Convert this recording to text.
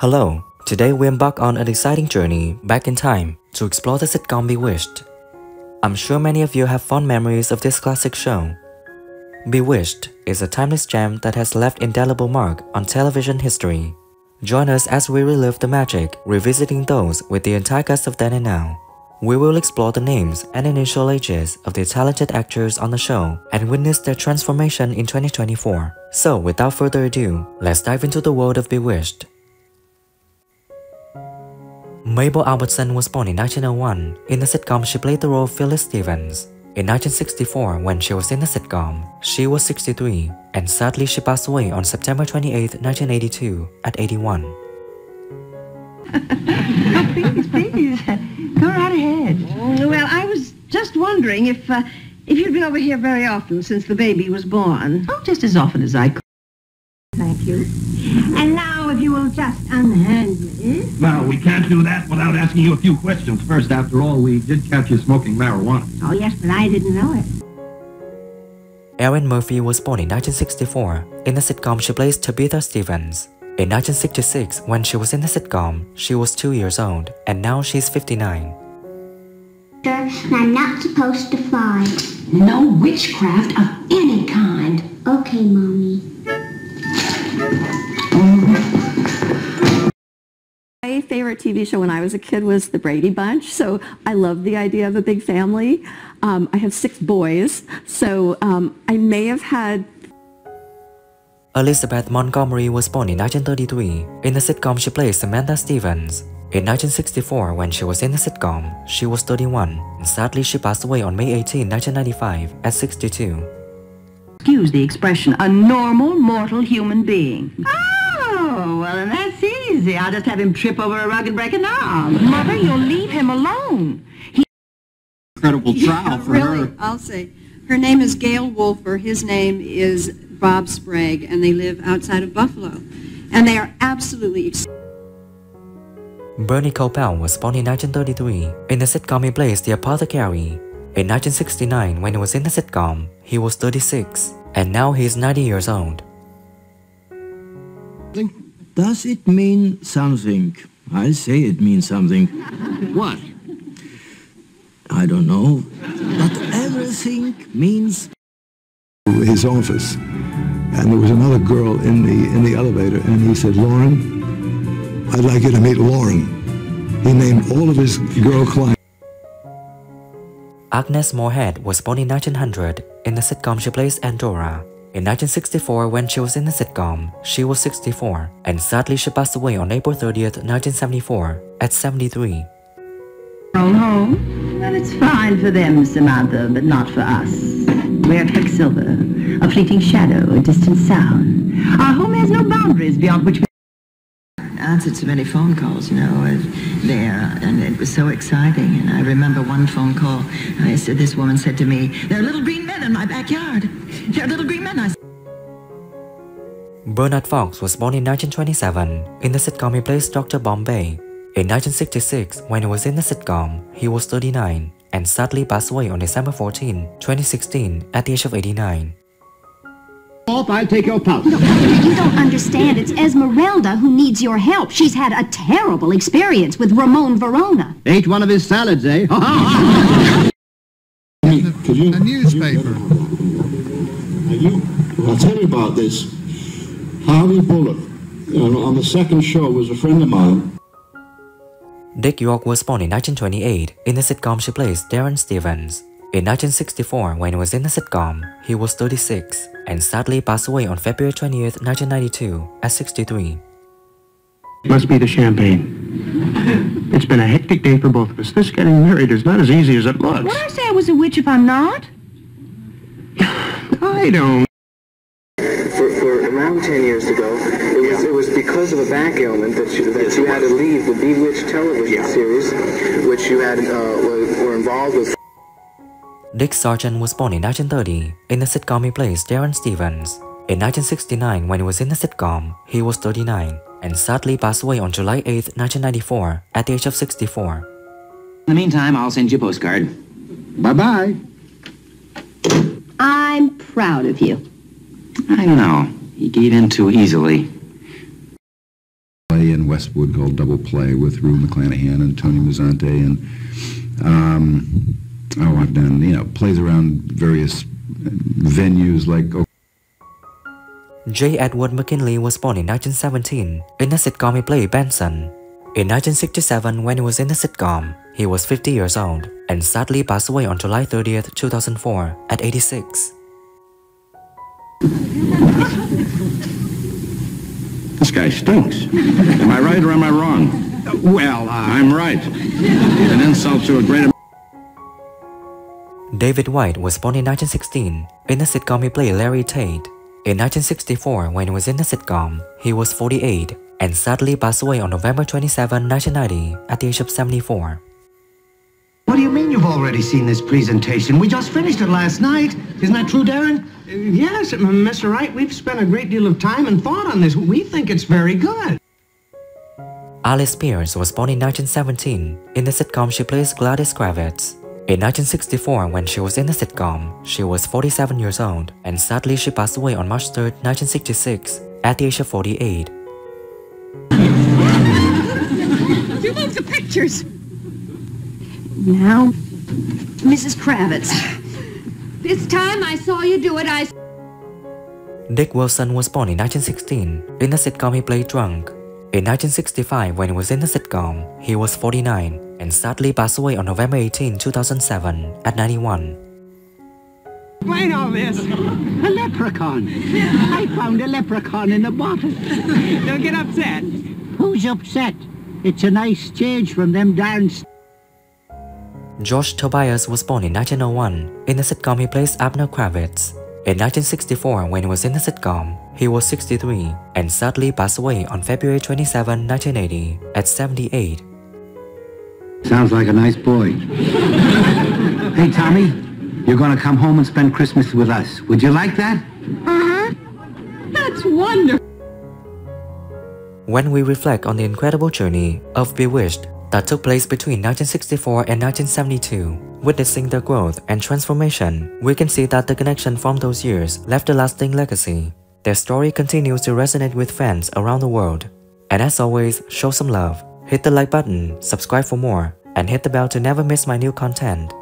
Hello, today we embark on an exciting journey back in time to explore the sitcom Bewitched. I'm sure many of you have fond memories of this classic show. Bewitched is a timeless gem that has left indelible mark on television history. Join us as we relive the magic, revisiting those with the entire cast of then and now. We will explore the names and initial ages of the talented actors on the show and witness their transformation in 2024. So without further ado, let's dive into the world of Bewitched. Mabel Albertson was born in 1901. In the sitcom, she played the role of Phyllis Stevens. In 1964, when she was in the sitcom, she was 63, and sadly she passed away on September 28, 1982, at 81. Oh, please, go right ahead. Well, I was just wondering if you'd been over here very often since the baby was born. Oh, just as often as I could. Thank you. And now, if you will just unhand me. Well, we can't do that without asking you a few questions first. After all, we did catch you smoking marijuana. Oh, yes, but I didn't know it. Erin Murphy was born in 1964. In the sitcom, she plays Tobias Stevens. In 1966, when she was in the sitcom, she was 2 years old, and now she's 59. And I'm not supposed to fly. No witchcraft of any kind. Okay, Mommy. My favorite TV show when I was a kid was The Brady Bunch, so I love the idea of a big family. I have 6 boys, so I may have had... Elizabeth Montgomery was born in 1933. In the sitcom, she plays Samantha Stevens. In 1964, when she was in the sitcom, she was 31, and sadly she passed away on May 18, 1995, at 62. Excuse the expression, a normal, mortal human being. Oh, well, then that's easy. I'll just have him trip over a rug and break an arm. Mother, you'll leave him alone. Incredible trial for her. I'll say. Her name is Gail Wolfer. His name is Bob Sprague, and they live outside of Buffalo. And they are absolutely... Bernie Coppell was born in 1933. In the sitcom, he plays the apothecary. In 1969, when he was in the sitcom, he was 36, and now he is 90 years old. Does it mean something? I say it means something. What? I don't know. But everything means... His office, and there was another girl in the elevator, and he said, "Lauren, I'd like you to meet Lauren." He named all of his girl clients. Agnes Moorehead was born in 1900. In the sitcom, she plays Andorra. In 1964, when she was in the sitcom, she was 64, and sadly she passed away on April 30th, 1974, at 73. Home? Well, it's fine for them, Samantha, but not for us. We're Quicksilver, a fleeting shadow, a distant sound. Our home has no boundaries beyond which we... Answered so many phone calls, you know, there, and it was so exciting. And I remember one phone call, this woman said to me, "There are little green men in my backyard. There are little green men." I said, Bernard Fox was born in 1927. In the sitcom, he plays Dr. Bombay. In 1966, when he was in the sitcom, he was 39, and sadly passed away on December 14, 2016, at the age of 89. Off, I'll take your pulse. No, you don't understand. It's Esmeralda who needs your help. She's had a terrible experience with Ramon Verona. Ate one of his salads, eh? A newspaper. I'll tell you about this. Harvey Bullock, on the second show, was a friend of mine. Dick York was born in 1928. In the sitcom, she plays Darren Stevens. In 1964, when he was in the sitcom, he was 36, and sadly passed away on February 20th, 1992, at 63. Must be the champagne. It's been a hectic day for both of us. This getting married is not as easy as it looks. Would I say I was a witch if I'm not? I don't. For around 10 years ago, it was because of a back ailment that you had to leave the Bewitched television series, which you had were involved with. Dick Sargent was born in 1930. In the sitcom, he plays Darren Stevens. In 1969, when he was in the sitcom, he was 39, and sadly passed away on July 8, 1994, at the age of 64. In the meantime, I'll send you a postcard. Bye-bye. I'm proud of you. I don't know. He gave in too easily. And in Westwood called Double Play with Rue McClanahan and Tony Mazzante, and I've done, you know, plays around various venues like... J. Edward McKinley was born in 1917 in the sitcom he played Benson. In 1967, when he was in the sitcom, he was 50 years old and sadly passed away on July 30th, 2004 at 86. This guy stinks. Am I right or am I wrong? Well, I'm right. He's an insult to a great... David White was born in 1916 in the sitcom he played Larry Tate. In 1964, when he was in the sitcom, he was 48 and sadly passed away on November 27, 1990 at the age of 74. What do you mean you've already seen this presentation? We just finished it last night. Isn't that true, Darren? Yes, Mr. Wright, we've spent a great deal of time and thought on this. We think it's very good. Alice Pierce was born in 1917 in the sitcom she plays Gladys Kravitz. In 1964, when she was in the sitcom, she was 47 years old and sadly she passed away on March 3, 1966 at the age of 48. You moved the pictures. Now, Mrs. Kravitz. This time I saw you do it, Dick Wilson was born in 1916 in the sitcom he played Drunk. In 1965, when he was in the sitcom, he was 49 and sadly passed away on November 18, 2007 at 91. Explain all this. A leprechaun. I found a leprechaun in a bottle. Don't get upset. Who's upset? It's a nice change from them darn... George Tobias was born in 1901 in the sitcom he plays Abner Kravitz. In 1964, when he was in the sitcom, he was 63 and sadly passed away on February 27, 1980 at 78. Sounds like a nice boy. Hey, Tommy, you're gonna come home and spend Christmas with us. Would you like that? Uh-huh. That's wonderful. When we reflect on the incredible journey of Bewitched that took place between 1964 and 1972, witnessing their growth and transformation, we can see that the connection from those years left a lasting legacy. Their story continues to resonate with fans around the world. And as always, show some love, hit the like button, subscribe for more, and hit the bell to never miss my new content.